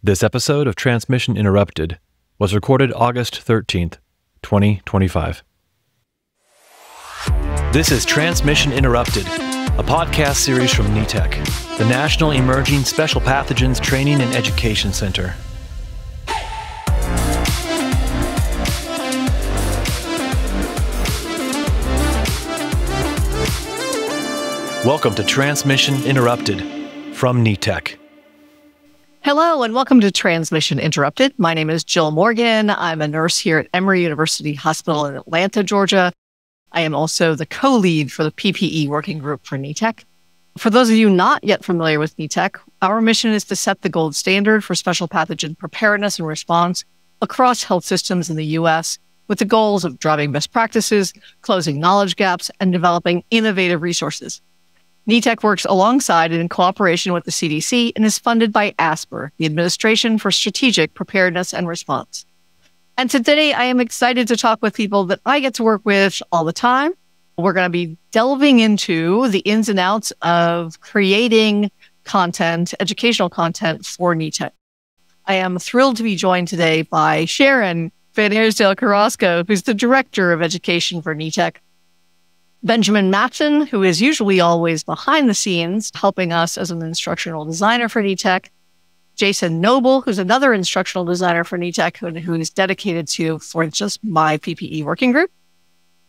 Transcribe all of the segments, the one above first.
This episode of Transmission Interrupted was recorded August 13th, 2025. This is Transmission Interrupted, a podcast series from NETEC, the National Emerging Special Pathogens Training and Education Center. Welcome to Transmission Interrupted from NETEC. Hello, and welcome to Transmission Interrupted. My name is Jill Morgan. I'm a nurse here at Emory University Hospital in Atlanta, Georgia. I am also the co-lead for the PPE working group for NETEC. For those of you not yet familiar with NETEC, our mission is to set the gold standard for special pathogen preparedness and response across health systems in the U.S. with the goals of driving best practices, closing knowledge gaps, and developing innovative resources. NETEC works alongside and in cooperation with the CDC and is funded by ASPR, the Administration for Strategic Preparedness and Response. And today I am excited to talk with people that I get to work with all the time. We're going to be delving into the ins and outs of creating content, educational content for NETEC. I am thrilled to be joined today by Sharon Van Aersdale Carrasco, who's the Director of Education for NETEC. Benjamin Matson, who is usually always behind the scenes, helping us as an instructional designer for NETEC. Jason Noble, who's another instructional designer for NETEC, who is dedicated to, for just my PPE working group.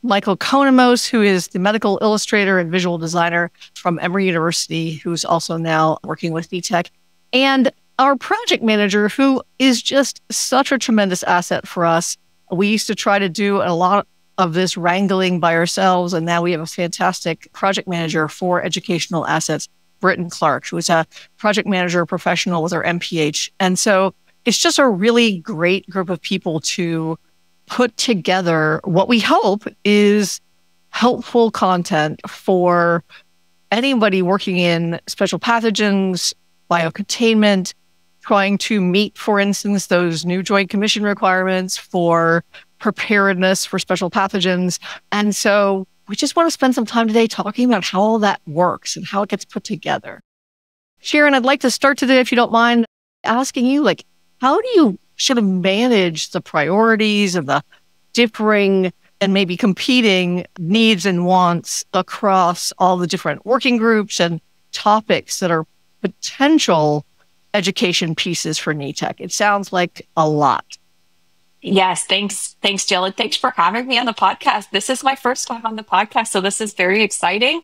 Michael Konemos, who is the medical illustrator and visual designer from Emory University, who's also now working with NETEC. And our project manager, who is just such a tremendous asset for us. We used to try to do a lot of this wrangling by ourselves, and now we have a fantastic project manager for educational assets, Britton Clark, who is a project manager professional with our MPH. And so it's just a really great group of people to put together what we hope is helpful content for anybody working in special pathogens, biocontainment, trying to meet, for instance, those new Joint Commission requirements for preparedness for special pathogens. And so we just want to spend some time today talking about how all that works and how it gets put together. Sharon, I'd like to start today, if you don't mind, asking you, how do you sort of manage the priorities of the differing and maybe competing needs and wants across all the different working groups and topics that are potential education pieces for NETEC? It sounds like a lot. Yes, thanks, Jill, and thanks for having me on the podcast. This is my first time on the podcast, so this is very exciting.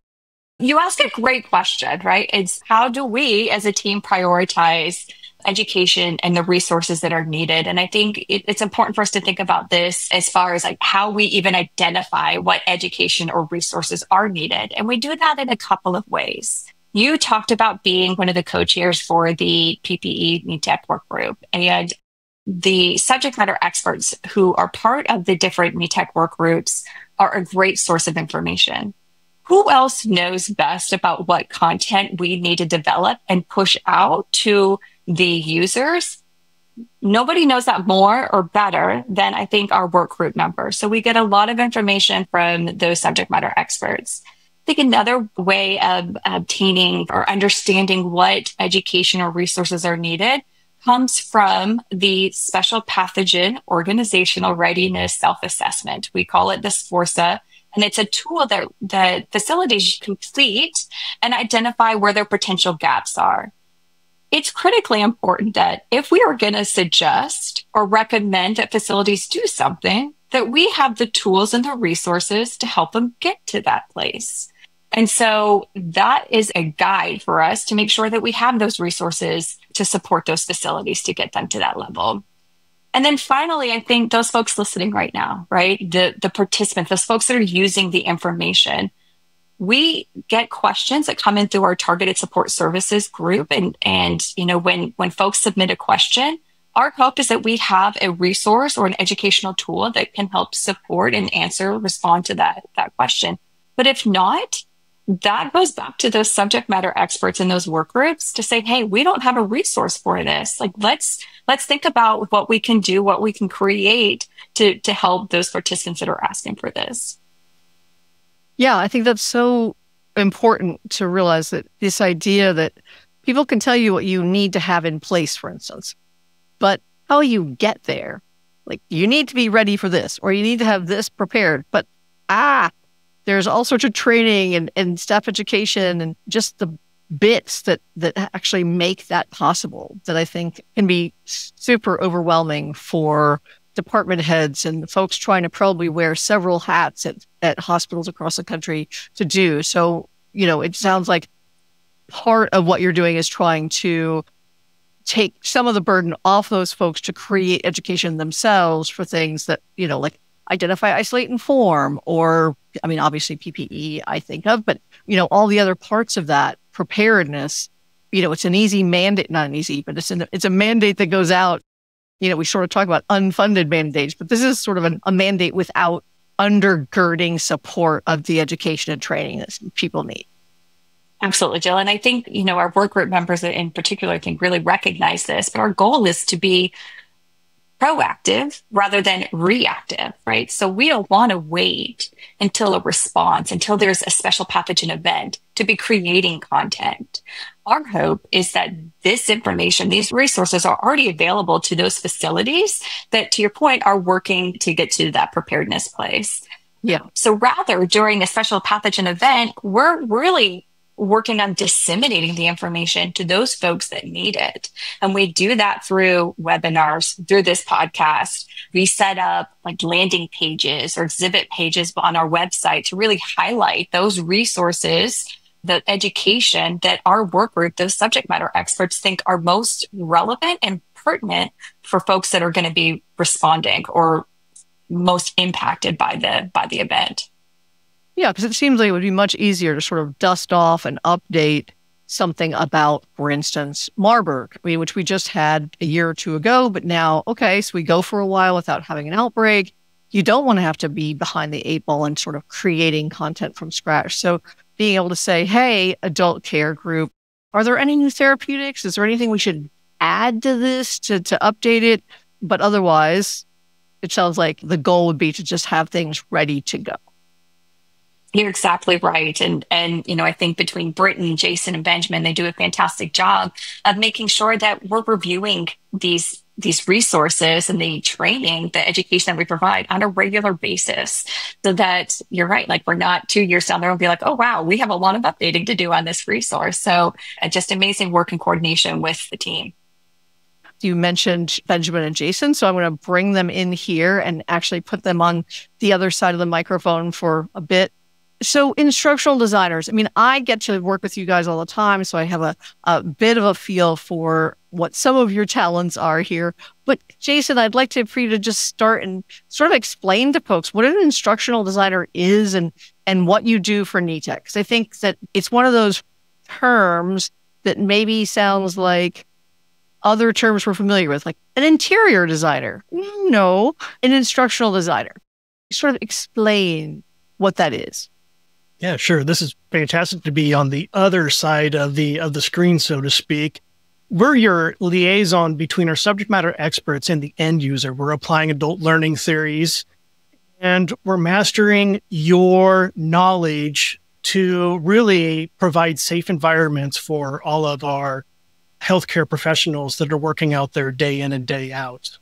You asked a great question, right? It's how do we as a team prioritize education and the resources that are needed? And I think it's important for us to think about this as far as how we even identify what education or resources are needed. And we do that in a couple of ways. You talked about being one of the co-chairs for the PPE NETEC work group, and the subject matter experts who are part of the different NETEC work groups are a great source of information. Who else knows best about what content we need to develop and push out to the users? Nobody knows that more or better than I think our work group members. So we get a lot of information from those subject matter experts. I think another way of obtaining or understanding what education or resources are needed comes from the Special Pathogen Organizational Readiness Self-Assessment. We call it the SPORSA, and it's a tool that facilities complete and identify where their potential gaps are. It's critically important that if we are going to suggest or recommend that facilities do something, that we have the tools and the resources to help them get to that place. And so that is a guide for us to make sure that we have those resources to support those facilities to get them to that level. And then finally, I think those folks listening right now, right? The participants, those folks that are using the information, we get questions that come in through our targeted support services group. And when folks submit a question, our hope is that we have a resource or an educational tool that can help support and respond to that question. But if not, that goes back to those subject matter experts in those work groups to say, hey, we don't have a resource for this. Let's think about what we can do, what we can create to help those participants that are asking for this. Yeah, I think that's so important to realize that this idea that people can tell you what you need to have in place, for instance, But how you get there, like you need to be ready for this, or you need to have this prepared. But there's all sorts of training and staff education and just the bits that actually make that possible that I think can be super overwhelming for department heads and folks trying to probably wear several hats at hospitals across the country to do. So, it sounds like part of what you're doing is trying to take some of the burden off those folks to create education themselves for things that, like identify, isolate, inform, or, obviously PPE I think of, but, all the other parts of that preparedness, it's an easy mandate, not an easy, but it's a mandate that goes out. We sort of talk about unfunded mandates, but this is sort of a mandate without undergirding support of the education and training that people need. Absolutely, Jill. And I think, our work group members in particular, I think really recognize this, but our goal is to be proactive rather than reactive, right? So we don't want to wait until a response, until there's a special pathogen event to be creating content. Our hope is that this information, these resources are already available to those facilities that, to your point, are working to get to that preparedness place. Yeah. So rather, during a special pathogen event, we're really working on disseminating the information to those folks that need it. And we do that through webinars, through this podcast. We set up like landing pages or exhibit pages on our website to really highlight those resources, the education that our work group, those subject matter experts think are most relevant and pertinent for folks that are going to be responding or most impacted by the event. Yeah, because it seems like it would be much easier to sort of dust off and update something about, for instance, Marburg, which we just had a year or two ago, but now, okay, so we go for a while without having an outbreak. You don't want to have to be behind the 8 ball and sort of creating content from scratch. So being able to say, hey, adult care group, are there any new therapeutics? Is there anything we should add to this to update it? But otherwise, it sounds like the goal would be to just have things ready to go. You're exactly right. And I think between Britton, Jason, and Benjamin, they do a fantastic job of making sure that we're reviewing these resources and the training, the education that we provide on a regular basis, so that you're right, like we're not 2 years down there and be like, oh, wow, we have a lot of updating to do on this resource. So just amazing work and coordination with the team. You mentioned Benjamin and Jason, so I'm going to bring them in here and actually put them on the other side of the microphone for a bit. So instructional designers, I get to work with you guys all the time, so I have a bit of a feel for what some of your talents are here. But Jason, I'd like for you to just start and sort of explain to folks what an instructional designer is and what you do for NETEC. Because I think that it's one of those terms that maybe sounds like other terms we're familiar with, like an interior designer. No, an instructional designer. Sort of explain what that is. Yeah, sure. This is fantastic to be on the other side of the screen, so to speak. We're your liaison between our subject matter experts and the end user. We're applying adult learning theories, and we're mastering your knowledge to really provide safe environments for all of our healthcare professionals that are working out there day in and day out.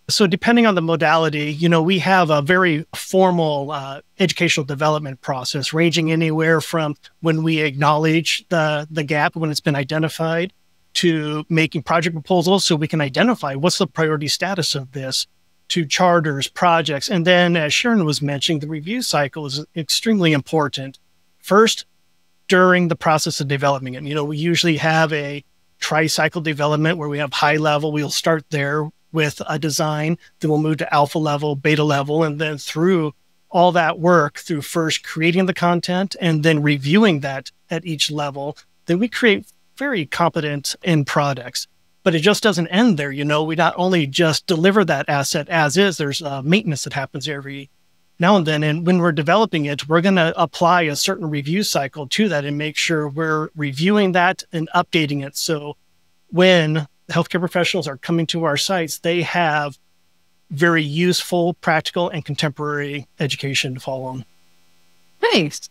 So depending on the modality, we have a very formal educational development process ranging anywhere from when we acknowledge the gap when it's been identified to making project proposals so we can identify what's the priority status of this, to charters, projects. And then as Sharon was mentioning, the review cycle is extremely important. First, during the process of developing it, we usually have a tri-cycle development where we have high level. We'll start there with a design, then we'll move to alpha level, beta level, and then through all that work, through first creating the content and then reviewing that at each level, then we create very competent end products. But it just doesn't end there. We not only just deliver that asset as is, there's maintenance that happens every now and then. And when we're developing it, we're going to apply a certain review cycle to that and make sure we're reviewing that and updating it. So when healthcare professionals are coming to our sites, they have very useful, practical, and contemporary education to follow. Thanks.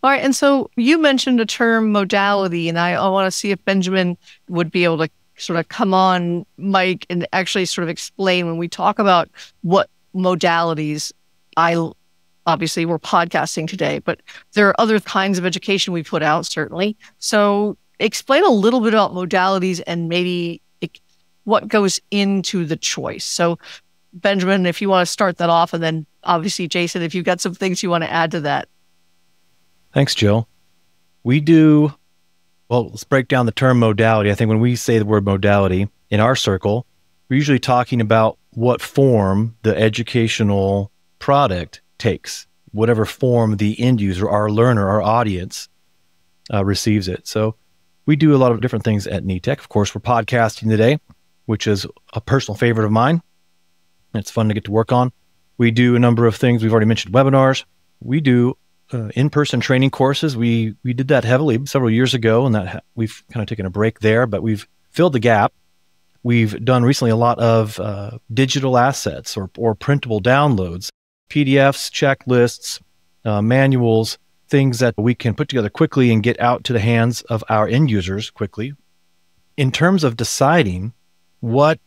All right. And so you mentioned the term modality, and I want to see if Benjamin would be able to sort of come on, Mike, and actually sort of explain when we talk about what modalities. Obviously we're podcasting today, but there are other kinds of education we put out, certainly. So explain a little bit about modalities and maybe what goes into the choice. So Benjamin, if you want to start that off, and then obviously Jason, if you've got some things you want to add to that. Thanks, Jill. Let's break down the term modality. I think when we say the word modality in our circle, we're usually talking about what form the educational product takes, whatever form the end user, our learner, our audience receives it. So we do a lot of different things at NETEC. Of course, we're podcasting today, which is a personal favorite of mine. It's fun to get to work on. We do a number of things. We've already mentioned webinars. We do in-person training courses. We did that heavily several years ago, and that we've kind of taken a break there, but we've filled the gap. We've done recently a lot of digital assets or printable downloads, PDFs, checklists, manuals, things that we can put together quickly and get out to the hands of our end users quickly. In terms of deciding what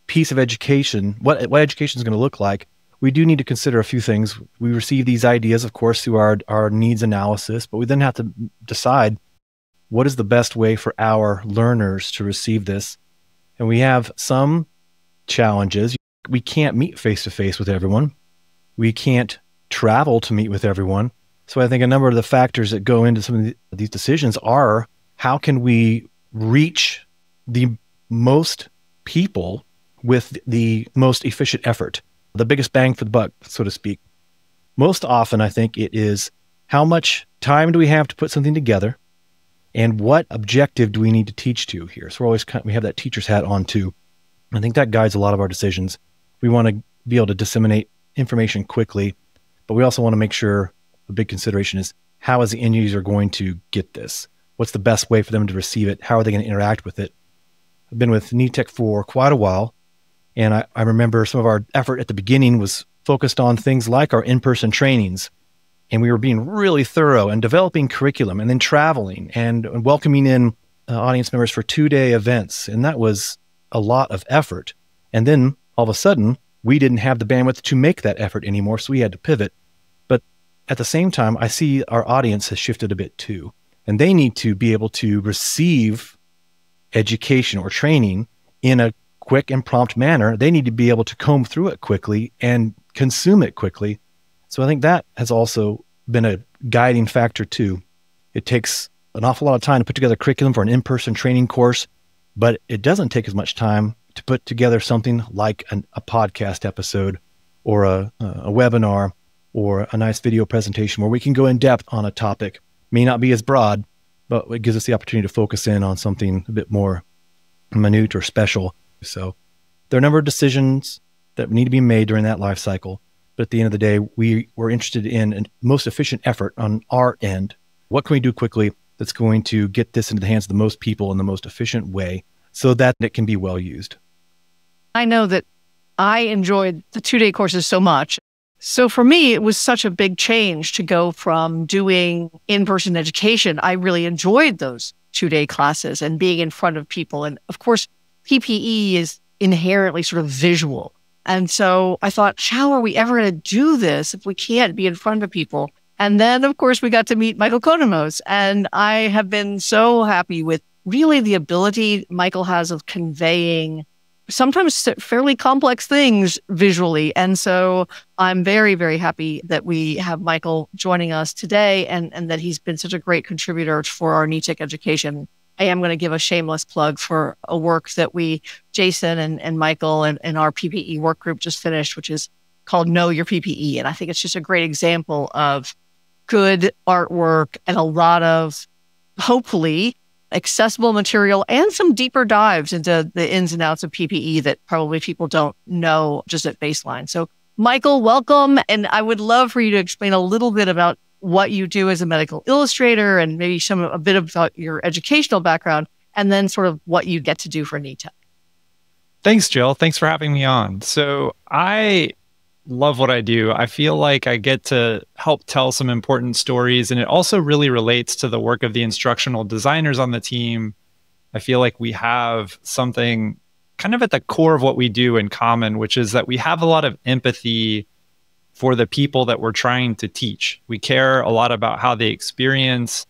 piece of education, what education is going to look like, we do need to consider a few things. We receive these ideas, of course, through our needs analysis, but we then have to decide what is the best way for our learners to receive this. And we have some challenges. We can't meet face-to-face with everyone. We can't travel to meet with everyone. So I think a number of the factors that go into some of these decisions are, how can we reach the most people with the most efficient effort, the biggest bang for the buck, so to speak. Most often, I think it is, how much time do we have to put something together, and what objective do we need to teach to here? So we have that teacher's hat on too. I think that guides a lot of our decisions. We want to be able to disseminate information quickly, but we also want to make sure a big consideration is, how is the end user going to get this? What's the best way for them to receive it? How are they going to interact with it? I've been with NETEC for quite a while, and I remember some of our effort at the beginning was focused on things like our in-person trainings, and we were being really thorough and developing curriculum, and then traveling and welcoming in audience members for 2-day events, and that was a lot of effort. And then all of a sudden, we didn't have the bandwidth to make that effort anymore, so we had to pivot. But at the same time, I see our audience has shifted a bit too, and they need to be able to receive education or training in a quick and prompt manner. They need to be able to comb through it quickly and consume it quickly. So I think that has also been a guiding factor too. It takes an awful lot of time to put together curriculum for an in-person training course, but it doesn't take as much time to put together something like a podcast episode or a webinar or a nice video presentation where we can go in depth on a topic. May not be as broad, but it gives us the opportunity to focus in on something a bit more minute or special. So there are a number of decisions that need to be made during that life cycle. But at the end of the day, we're interested in a most efficient effort on our end. What can we do quickly that's going to get this into the hands of the most people in the most efficient way so that it can be well used? I know that I enjoyed the 2-day courses so much. So for me, it was such a big change to go from doing in-person education. I really enjoyed those 2-day classes and being in front of people. And of course, PPE is inherently sort of visual. And so I thought, how are we ever going to do this if we can't be in front of people? And then, of course, we got to meet Michael Konemos. And I have been so happy with really the ability Michael has of conveying sometimes fairly complex things visually. And so I'm very, very happy that we have Michael joining us today and that he's been such a great contributor for our NETEC education. I am going to give a shameless plug for a work that Jason and Michael and our PPE work group just finished, which is called Know Your PPE. And I think it's just a great example of good artwork and a lot of, hopefully, accessible material and some deeper dives into the ins and outs of PPE that probably people don't know just at baseline. So Michael, welcome. And I would love for you to explain a little bit about what you do as a medical illustrator and maybe a bit about your educational background, and then sort of what you get to do for NETEC. Thanks, Jill. Thanks for having me on. So I love what I do. I feel like I get to help tell some important stories, and it also really relates to the work of the instructional designers on the team I feel like we have something kind of at the core of what we do in common, which is that we have a lot of empathy for the people that we're trying to teach. We care a lot about how they experience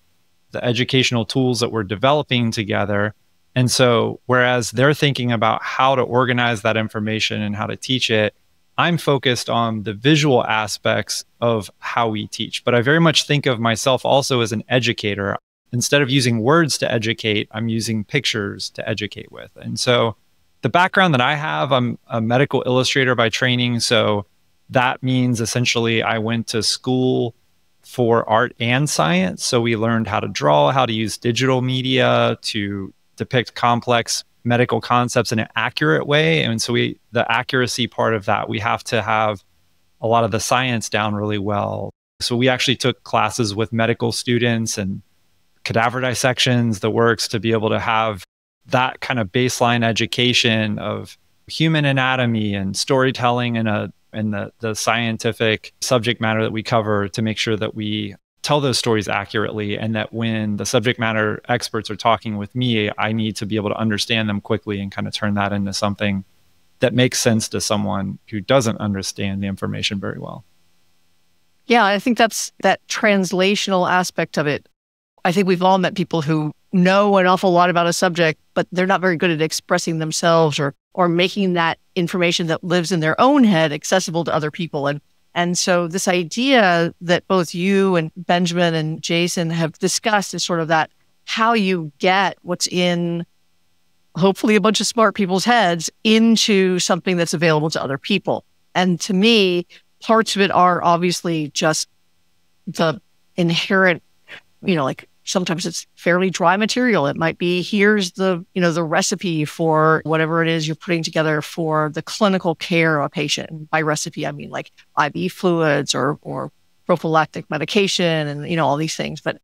the educational tools that we're developing together. And so, whereas they're thinking about how to organize that information and how to teach it, I'm focused on the visual aspects of how we teach. But I very much think of myself also as an educator. Instead of using words to educate, I'm using pictures to educate with. And so the background that I have, I'm a medical illustrator by training. So that means essentially I went to school for art and science. So we learned how to draw, how to use digital media to depict complex medical concepts in an accurate way. And so the accuracy part of that, we have to have a lot of the science down really well. So we actually took classes with medical students and cadaver dissections, the works, to be able to have that kind of baseline education of human anatomy and storytelling and the scientific subject matter that we cover, to make sure that we tell those stories accurately, and that when the subject matter experts are talking with me, I need to be able to understand them quickly and kind of turn that into something that makes sense to someone who doesn't understand the information very well. Yeah, I think that's that translational aspect of it. I think we've all met people who know an awful lot about a subject, but they're not very good at expressing themselves or making that information that lives in their own head accessible to other people. And so this idea that both you and Benjamin and Jason have discussed is sort of that, how you get what's in hopefully a bunch of smart people's heads into something that's available to other people. And to me, parts of it are obviously just the inherent, like sometimes it's fairly dry material. It might be, here's the recipe for whatever it is you're putting together for the clinical care of a patient. And by recipe, I mean like IV fluids or prophylactic medication and, all these things. But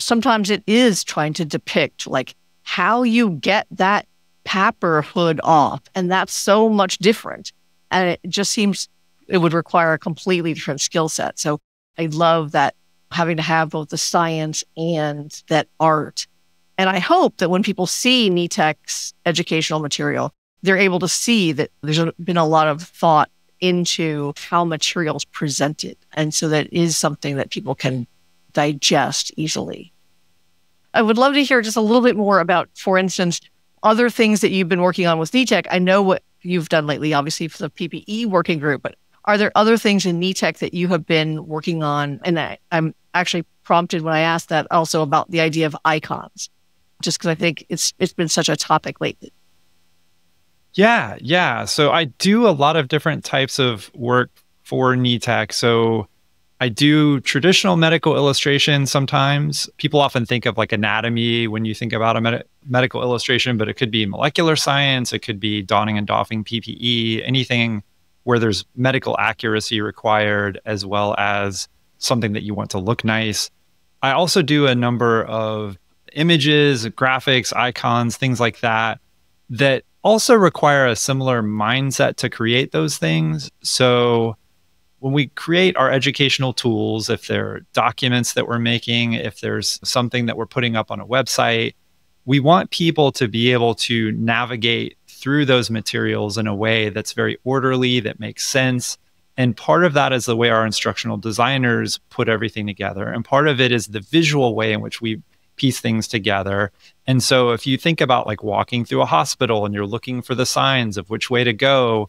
sometimes it is trying to depict like how you get that PAPR hood off. And that's so much different. And it just seems it would require a completely different skill set. So I love that, having to have both the science and that art. And I hope that when people see NETEC's educational material, they're able to see that there's been a lot of thought into how material is presented. And so that is something that people can digest easily. I would love to hear just a little bit more about, for instance, other things that you've been working on with NETEC. I know what you've done lately, obviously, for the PPE working group, but are there other things in NETEC that you have been working on? And I'm actually prompted when I asked that also about the idea of icons, just because I think it's been such a topic lately. Yeah. So I do a lot of different types of work for NETEC. So I do traditional medical illustration sometimes. People often think of like anatomy when you think about a medical illustration, but it could be molecular science. It could be donning and doffing PPE, anything where there's medical accuracy required, as well as something that you want to look nice. I also do a number of images, graphics, icons, things like that also require a similar mindset to create those things. So when we create our educational tools, if they're documents that we're making, if there's something that we're putting up on a website, we want people to be able to navigate through those materials in a way that's very orderly, that makes sense. And part of that is the way our instructional designers put everything together. And part of it is the visual way in which we piece things together. And so if you think about like walking through a hospital and you're looking for the signs of which way to go,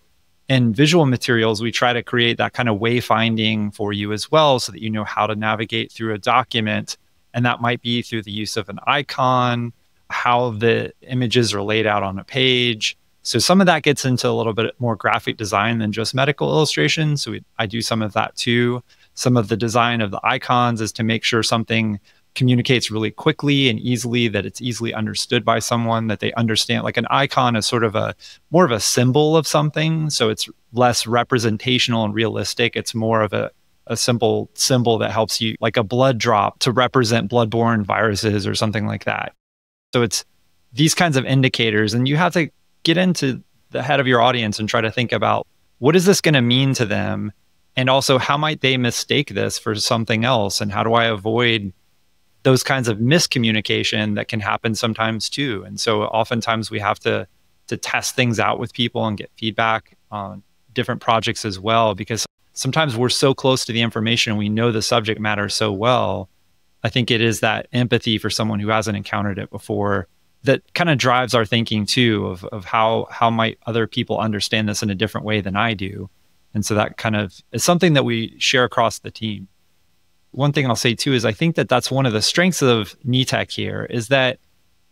in visual materials, we try to create that kind of wayfinding for you as well, so that you know how to navigate through a document. And that might be through the use of an icon, how the images are laid out on a page. So some of that gets into a little bit more graphic design than just medical illustration. So I do some of that too. Some of the design of the icons is to make sure something communicates really quickly and easily, that it's easily understood by someone, that they understand. Like an icon is sort of more of a symbol of something. So it's less representational and realistic. It's more of a simple symbol that helps you, like a blood drop, to represent bloodborne viruses or something like that. So it's these kinds of indicators, and you have to get into the head of your audience and try to think about, what is this going to mean to them? And also, how might they mistake this for something else? And how do I avoid those kinds of miscommunication that can happen sometimes too. And so oftentimes we have to test things out with people and get feedback on different projects as well, because sometimes we're so close to the information, we know the subject matter so well. I think it is that empathy for someone who hasn't encountered it before that kind of drives our thinking too, of how might other people understand this in a different way than I do. And so that kind of is something that we share across the team. One thing I'll say too is I think that that's one of the strengths of NETEC here, is that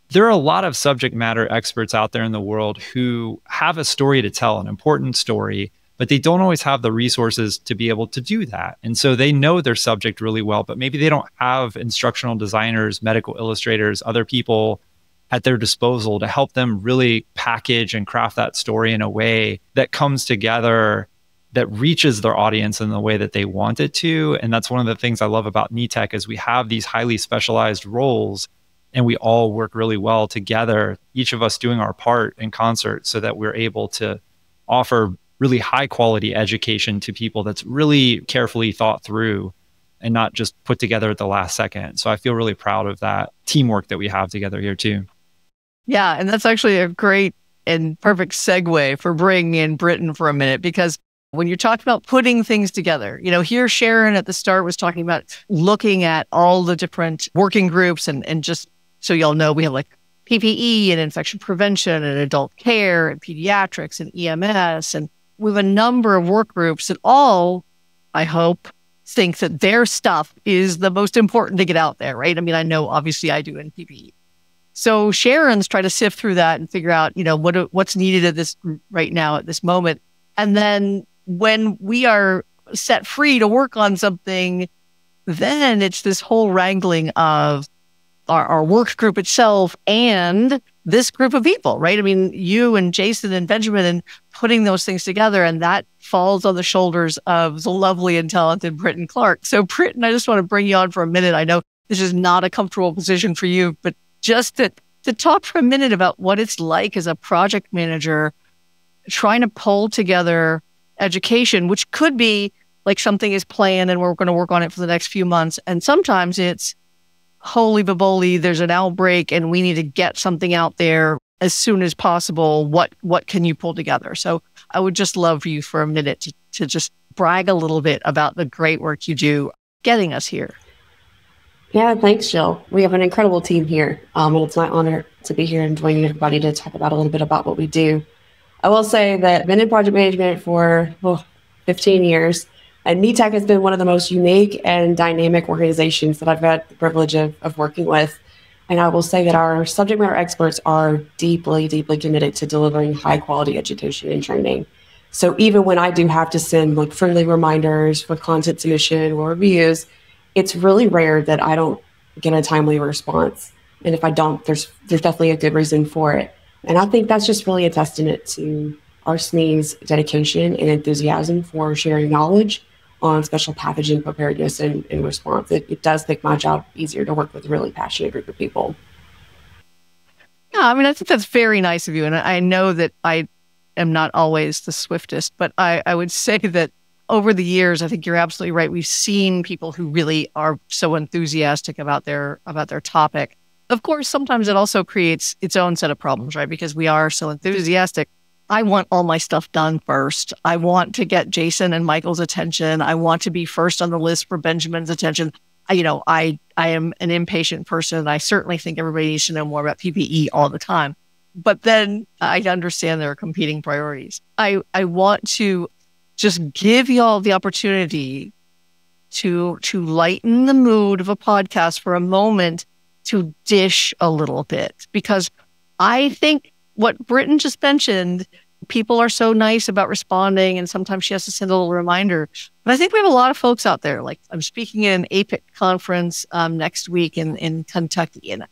there are a lot of subject matter experts out there in the world who have a story to tell, an important story, but they don't always have the resources to be able to do that. And so they know their subject really well, but maybe they don't have instructional designers, medical illustrators, other people at their disposal to help them really package and craft that story in a way that comes together, that reaches their audience in the way that they want it to. And that's one of the things I love about NETEC is we have these highly specialized roles and we all work really well together, each of us doing our part in concert so that we're able to offer really high quality education to people that's really carefully thought through and not just put together at the last second. So I feel really proud of that teamwork that we have together here too. Yeah, and that's actually a great and perfect segue for bringing in Britton for a minute, because when you're talking about putting things together, here Sharon at the start was talking about looking at all the different working groups and just so y'all know, we have like PPE and infection prevention and adult care and pediatrics and EMS. And we have a number of work groups that all, I hope, think that their stuff is the most important to get out there, right? I mean, I know obviously I do in PPE. So Sharon's trying to sift through that and figure out, what's needed at this right now at this moment. And then when we are set free to work on something, then it's this whole wrangling of our work group itself and this group of people, right? I mean, you and Jason and Benjamin and putting those things together, and that falls on the shoulders of the lovely and talented Britton Clark. So Britton, I just want to bring you on for a minute. I know this is not a comfortable position for you, but just to talk for a minute about what it's like as a project manager, trying to pull together education, which could be like something is planned and we're going to work on it for the next few months. And sometimes it's, holy baboli, there's an outbreak and we need to get something out there as soon as possible. What can you pull together? So I would just love you for a minute to just brag a little bit about the great work you do getting us here. Yeah, thanks, Jill. We have an incredible team here. And it's my honor to be here and joining everybody to talk about a little bit about what we do. I will say that I've been in project management for 15 years. And NETEC has been one of the most unique and dynamic organizations that I've had the privilege of working with. And I will say that our subject matter experts are deeply, deeply committed to delivering high quality education and training. So even when I do have to send like friendly reminders for content submission or reviews, it's really rare that I don't get a timely response. And if I don't, there's definitely a good reason for it. And I think that's just really a testament to our SME's dedication and enthusiasm for sharing knowledge on special pathogen preparedness and response. It does make my job easier to work with a really passionate group of people. Yeah, I mean, I think that's very nice of you. And I know that I am not always the swiftest, but I would say that over the years, I think you're absolutely right. We've seen people who really are so enthusiastic about their topic. Of course, sometimes it also creates its own set of problems, right? Because we are so enthusiastic. I want all my stuff done first. I want to get Jason and Michael's attention. I want to be first on the list for Benjamin's attention. I am an impatient person. I certainly think everybody needs to know more about PPE all the time. But then I understand there are competing priorities. I want to just give y'all the opportunity to lighten the mood of a podcast for a moment, to dish a little bit, because I think what Britton just mentioned, people are so nice about responding, and sometimes she has to send a little reminder. But I think we have a lot of folks out there. Like, I'm speaking at an APIC conference next week in Kentucky. And,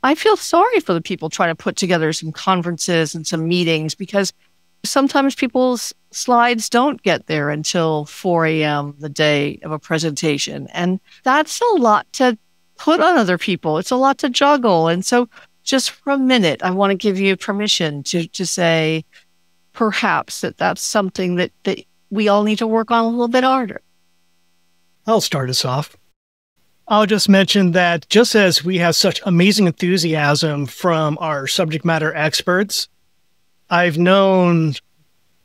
I feel sorry for the people trying to put together some conferences and some meetings, because sometimes people's slides don't get there until 4 a.m. the day of a presentation. And that's a lot to put on other people. It's a lot to juggle. And so just for a minute, I want to give you permission to say, perhaps that's something that we all need to work on a little bit harder. I'll start us off. I'll just mention that just as we have such amazing enthusiasm from our subject matter experts, I've known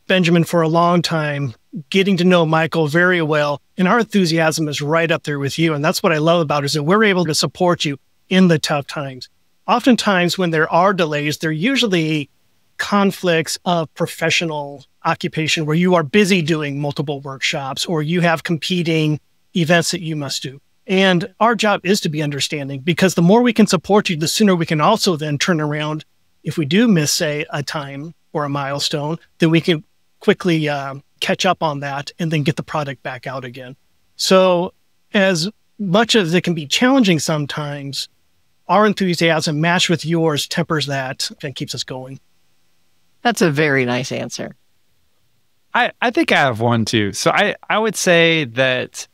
Benjamin for a long time, getting to know Michael very well, and our enthusiasm is right up there with you. And that's what I love about it, is that we're able to support you in the tough times. Oftentimes when there are delays, they're usually conflicts of professional occupation where you are busy doing multiple workshops or you have competing events that you must do. And our job is to be understanding, because the more we can support you, the sooner we can also then turn around. If we do miss, say, a time or a milestone, then we can quickly catch up on that and then get the product back out again. So as much as it can be challenging sometimes, our enthusiasm matched with yours tempers that and keeps us going. That's a very nice answer. I think I have one too. So I would say that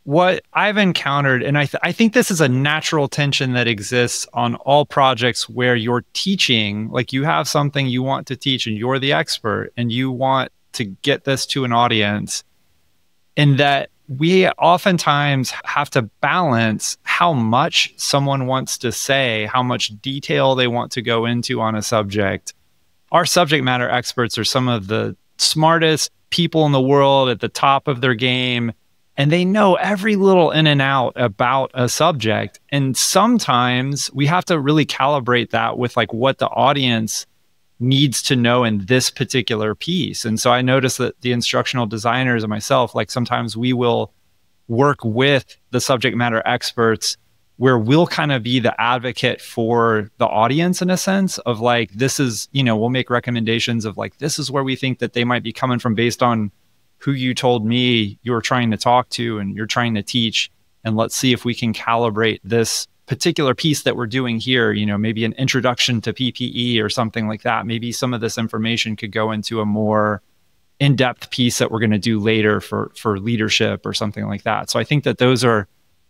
what I've encountered, and I think this is a natural tension that exists on all projects where you're teaching, like you have something you want to teach and you're the expert and you want to get this to an audience, and that we oftentimes have to balance how much someone wants to say, how much detail they want to go into on a subject. Our subject matter experts are some of the smartest people in the world at the top of their game, and they know every little in and out about a subject. And sometimes we have to really calibrate that with like what the audience needs to know in this particular piece. And so I noticed that the instructional designers and myself, like sometimes we will work with the subject matter experts where we'll kind of be the advocate for the audience in a sense of like, this is, we'll make recommendations of like, this is where we think that they might be coming from based on who you told me you were trying to talk to and you're trying to teach. And let's see if we can calibrate this particular piece that we're doing here, maybe an introduction to PPE or something like that. Maybe some of this information could go into a more in-depth piece that we're going to do later for leadership or something like that. So I think that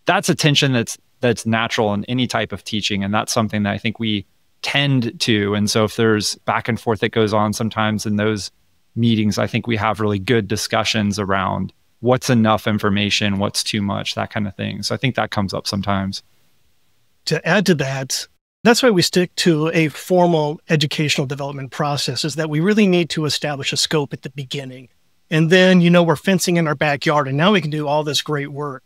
that's a tension that's natural in any type of teaching. And that's something that I think we tend to. And so if there's back and forth that goes on sometimes in those meetings, I think we have really good discussions around what's enough information, what's too much, that kind of thing. So I think that comes up sometimes. To add to that, that's why we stick to a formal educational development process, is that we really need to establish a scope at the beginning. And then, we're fencing in our backyard and now we can do all this great work.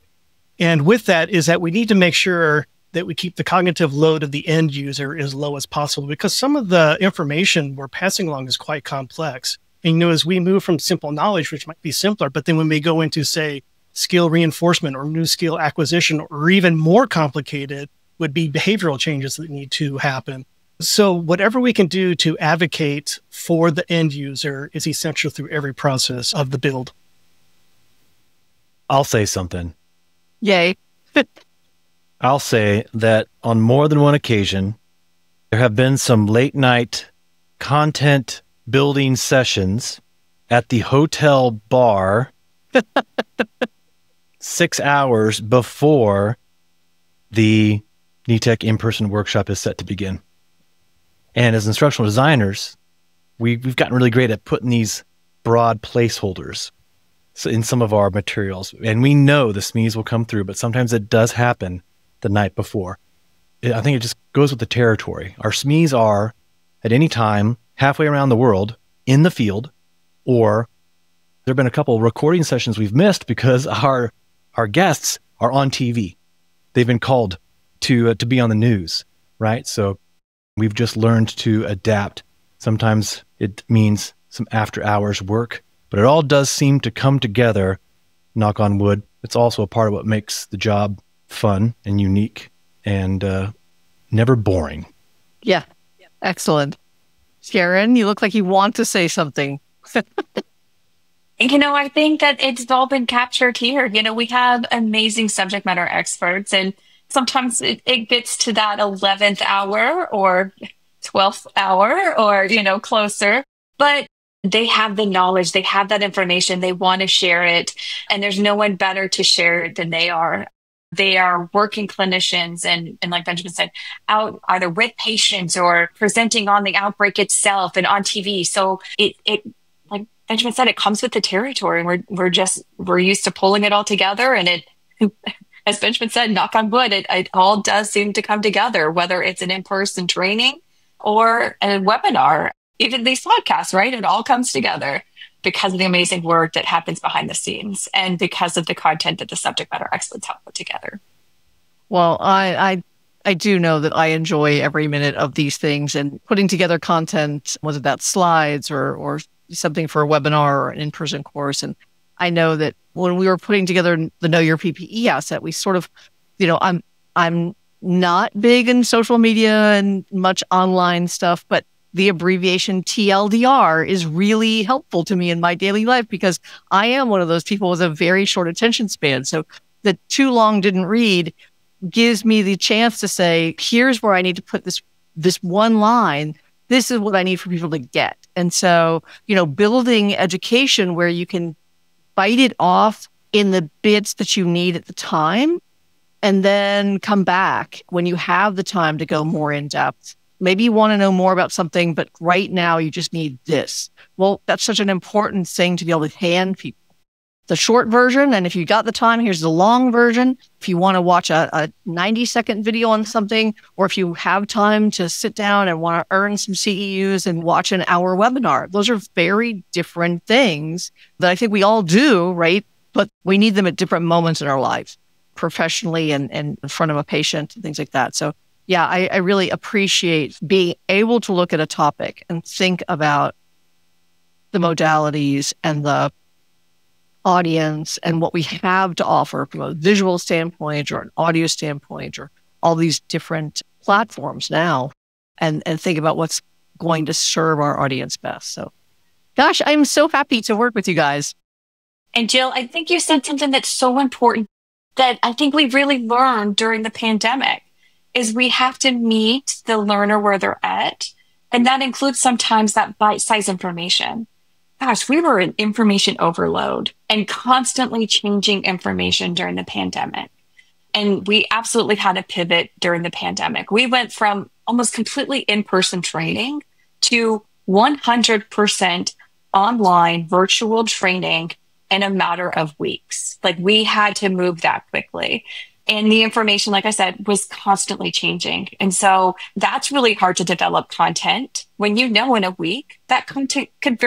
And with that is that we need to make sure that we keep the cognitive load of the end user as low as possible, because some of the information we're passing along is quite complex. And, as we move from simple knowledge, which might be simpler, but then when we go into, say, skill reinforcement or new skill acquisition, or even more complicated, would be behavioral changes that need to happen. So whatever we can do to advocate for the end user is essential through every process of the build. I'll say something. Yay. I'll say that on more than one occasion, there have been some late night content building sessions at the hotel bar 6 hours before the NETEC in-person workshop is set to begin. And as instructional designers, we've gotten really great at putting these broad placeholders in some of our materials. And we know the SMEs will come through, but sometimes it does happen the night before. I think it just goes with the territory. Our SMEs are, at any time, halfway around the world, in the field, or there have been a couple recording sessions we've missed because our guests are on TV. They've been called to be on the news, right? So we've just learned to adapt. Sometimes it means some after hours work, but it all does seem to come together, knock on wood. It's also a part of what makes the job fun and unique and never boring. Yeah. Excellent. Sharon, you look like you want to say something. I think that it's all been captured here. We have amazing subject matter experts, and sometimes it gets to that 11th hour or 12th hour or, closer, but they have the knowledge, they have that information, they want to share it. And there's no one better to share it than they are. They are working clinicians and like Benjamin said, out either with patients or presenting on the outbreak itself and on TV. So it like Benjamin said, it comes with the territory, and we're used to pulling it all together, and as Benjamin said, knock on wood, it all does seem to come together, whether it's an in-person training or a webinar, even these podcasts, right? It all comes together because of the amazing work that happens behind the scenes and because of the content that the subject matter experts help put together. Well, I do know that I enjoy every minute of these things and putting together content, whether that's slides or something for a webinar or an in-person course. And I know that when we were putting together the Know Your PPE asset, we sort of, I'm not big in social media and much online stuff, but the abbreviation TLDR is really helpful to me in my daily life because I am one of those people with a very short attention span. So the too long didn't read gives me the chance to say, here's where I need to put this one line. This is what I need for people to get. And so, building education where you can bite it off in the bits that you need at the time, and then come back when you have the time to go more in depth. Maybe you want to know more about something, but right now you just need this. Well, that's such an important thing to be able to hand people. The short version, and if you got the time, here's the long version. If you want to watch a 90-second video on something, or if you have time to sit down and want to earn some CEUs and watch an hour webinar, those are very different things that I think we all do, right? But we need them at different moments in our lives, professionally and in front of a patient and things like that. So yeah, I really appreciate being able to look at a topic and think about the modalities and the audience and what we have to offer from a visual standpoint or an audio standpoint or all these different platforms now and think about what's going to serve our audience best. So gosh, I'm so happy to work with you guys. And Jill, I think you said something that's so important that I think we really learned during the pandemic is we have to meet the learner where they're at. And that includes sometimes that bite-sized information. Gosh, we were in information overload and constantly changing information during the pandemic. And we absolutely had to pivot during the pandemic. We went from almost completely in-person training to 100% online virtual training in a matter of weeks. Like we had to move that quickly. And the information, like I said, was constantly changing. And so that's really hard to develop content when in a week that content could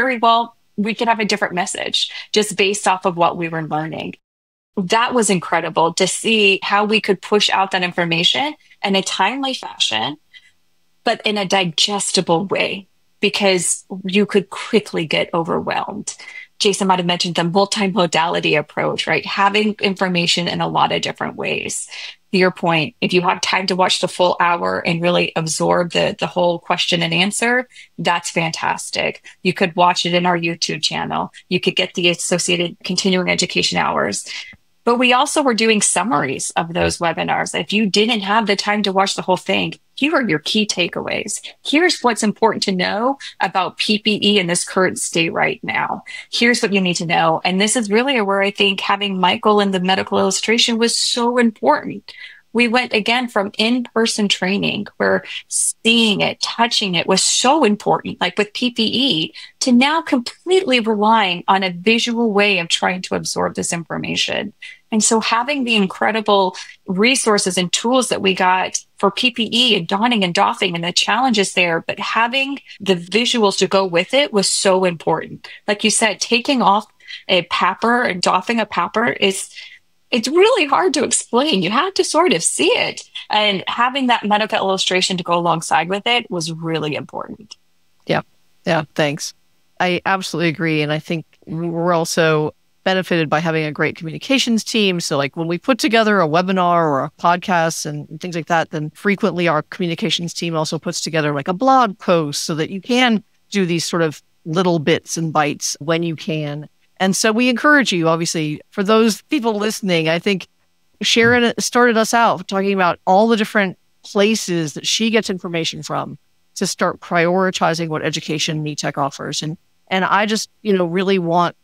we could have a different message just based off of what we were learning. That was incredible to see how we could push out that information in a timely fashion, but in a digestible way, because you could quickly get overwhelmed. Jason might have mentioned the multimodality approach, right? Having information in a lot of different ways. To your point, if you have time to watch the full hour and really absorb the whole question and answer, that's fantastic. You could watch it in our YouTube channel. You could get the associated continuing education hours. But we also were doing summaries of those webinars. If you didn't have the time to watch the whole thing, here are your key takeaways. Here's what's important to know about PPE in this current state right now. Here's what you need to know. And this is really where I think having Michael in the medical illustration was so important. We went again from in-person training where seeing it, touching it was so important, like with PPE, to now completely relying on a visual way of trying to absorb this information. And so having the incredible resources and tools that we got for PPE and donning and doffing and the challenges there, but having the visuals to go with it was so important. Like you said, taking off a PAPR and doffing a PAPR it's really hard to explain. You have to sort of see it. And having that medical illustration to go alongside with it was really important. Yeah. Yeah. Thanks. I absolutely agree. And I think we're also benefited by having a great communications team. So like when we put together a webinar or a podcast and things like that, then frequently our communications team also puts together like a blog post so that you can do these sort of little bits and bites when you can. And so we encourage you, obviously, for those people listening, I think Sharon started us out talking about all the different places that she gets information from to start prioritizing what education NETEC offers. And I just, really want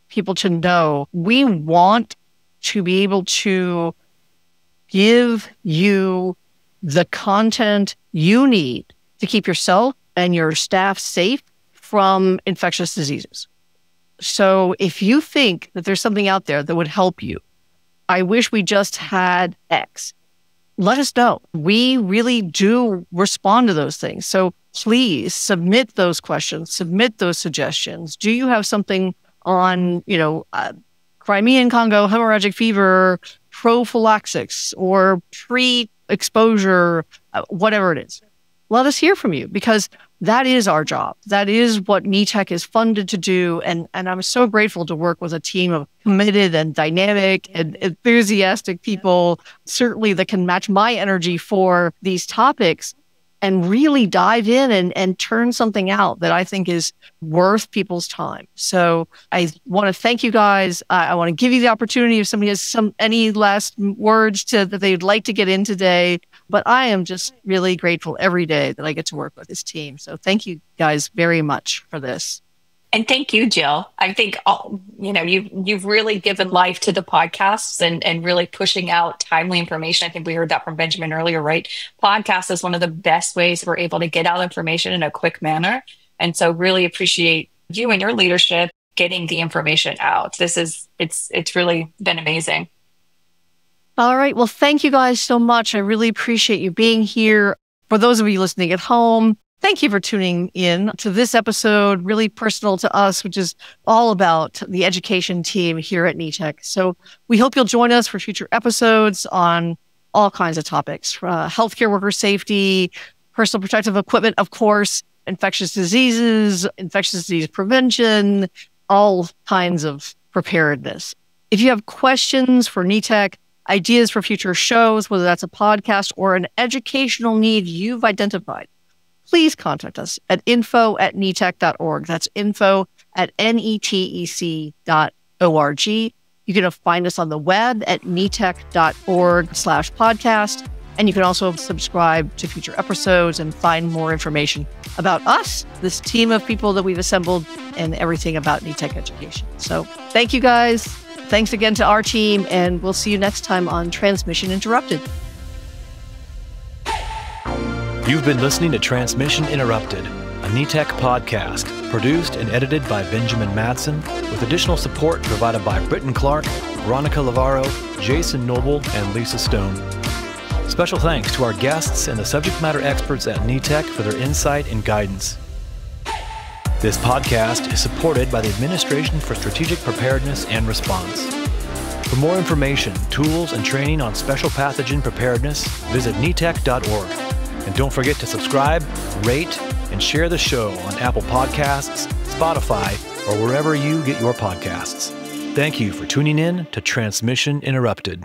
people to know we want to be able to give you the content you need to keep yourself and your staff safe from infectious diseases. So if you think that there's something out there that would help you, I wish we just had X. Let us know. We really do respond to those things. So please submit those questions, submit those suggestions. Do you have something on, Crimean Congo hemorrhagic fever, prophylaxis, or pre-exposure, whatever it is? Let us hear from you, because that is our job. That is what NETEC is funded to do. And I'm so grateful to work with a team of committed and dynamic and enthusiastic people, certainly that can match my energy for these topics and really dive in and turn something out that I think is worth people's time. So I want to thank you guys. I want to give you the opportunity if somebody has any last words that they'd like to get in today. But I am just really grateful every day that I get to work with this team. So thank you guys very much for this. And thank you, Jill. I think, you've really given life to the podcasts and really pushing out timely information. I think we heard that from Benjamin earlier, right? Podcast is one of the best ways we're able to get out information in a quick manner. And so really appreciate you and your leadership getting the information out. It's really been amazing. All right. Well, thank you guys so much. I really appreciate you being here. For those of you listening at home, thank you for tuning in to this episode, really personal to us, which is all about the education team here at NETEC. So we hope you'll join us for future episodes on all kinds of topics, healthcare worker safety, personal protective equipment, of course, infectious disease prevention, all kinds of preparedness. If you have questions for NETEC, ideas for future shows, whether that's a podcast or an educational need you've identified, please contact us at info@netec.org. That's info@netec.org. You can find us on the web at netec.org/podcast. And you can also subscribe to future episodes and find more information about us, this team of people that we've assembled, and everything about NETEC education. So thank you guys. Thanks again to our team, and we'll see you next time on Transmission Interrupted. You've been listening to Transmission Interrupted, a NETEC podcast, produced and edited by Benjamin Madsen, with additional support provided by Britton Clark, Veronica Lavaro, Jason Noble, and Lisa Stone. Special thanks to our guests and the subject matter experts at NETEC for their insight and guidance. This podcast is supported by the Administration for Strategic Preparedness and Response. For more information, tools, and training on special pathogen preparedness, visit netec.org. And don't forget to subscribe, rate, and share the show on Apple Podcasts, Spotify, or wherever you get your podcasts. Thank you for tuning in to Transmission Interrupted.